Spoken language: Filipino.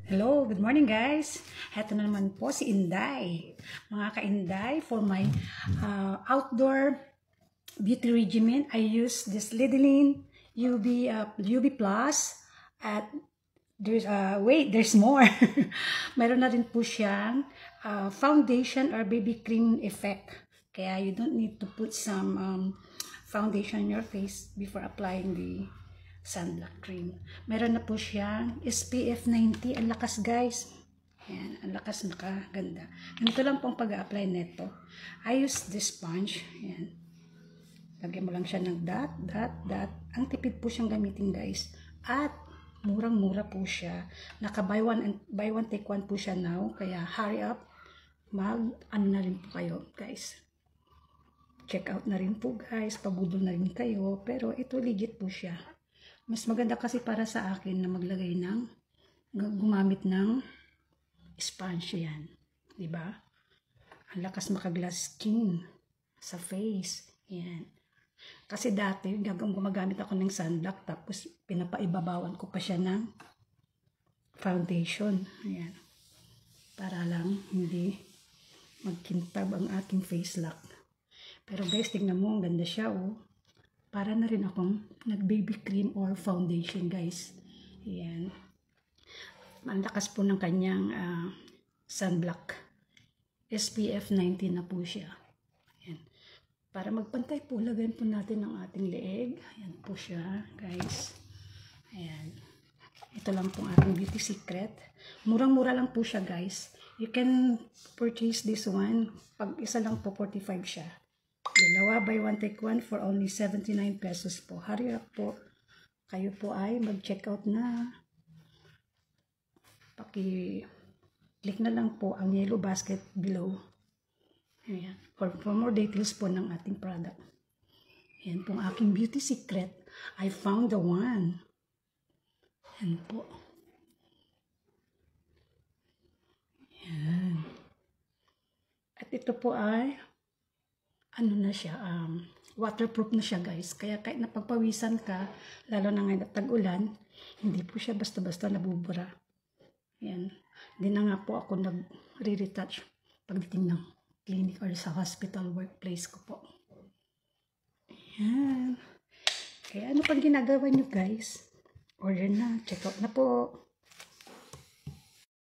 Hello, good morning guys. Heto na naman po si Inday. Mga ka-Inday, for my outdoor beauty regimen, I use this Lidlin UV Plus at there's more. Meron na rin po siyang foundation or baby cream effect. Kaya you don't need to put some foundation on your face before applying the sunblock cream. Meron na po siyang SPF 90. Ang lakas guys. Ayan, ang lakas, nakaganda. Ganito lang pong pag-a-apply neto. I use this sponge. Ayan. Lagyan mo lang siya ng dot. Ang tipid po siyang gamitin guys. At murang-mura po siya. Naka buy one take one po siya now. Kaya hurry up. Ano na rin po kayo guys. Check out na rin po guys. Pabudol na rin kayo. Pero ito legit po siya. Mas maganda kasi para sa akin na gumamit ng sponge yan. Diba? Ang lakas makaglass skin sa face. Yan. Kasi dati, gumagamit ako ng sunblock tapos pinapaibabawan ko pa siya ng foundation. Ayan. Para lang hindi magkintab ang aking face lock. Pero guys, tingnan mo, ang ganda siya oh. Para na rin akong nag-baby cream or foundation, guys. Ayan. Ang lakas po ng kanyang sunblock. SPF 90 na po siya. Ayan. Para magpantay po, lagyan po natin ang ating leeg. Ayan po siya, guys. Ayan. Ito lang pong ating beauty secret. Murang-mura lang po siya, guys. You can purchase this one. Pag isa lang po, 45 siya. Dalawa, buy one take one for only 79 pesos po. Hurry up po. Kayo po ay mag-check out na. Paki-click na lang po ang yellow basket below. Ayan. For more details po ng ating product. Ayan po ang aking beauty secret. I found the one. Ayan po. Ayan. At ito po ay ano na siya, waterproof na siya guys. Kaya kahit napagpawisan ka, lalo na ngayon at tag-ulan, hindi po siya basta-basta nabubura. Yan. Hindi na nga po ako nag-re-retouch pagdating ng clinic or sa hospital workplace ko po. Yan. Kaya ano pang ginagawa nyo guys? Order na, check out na po.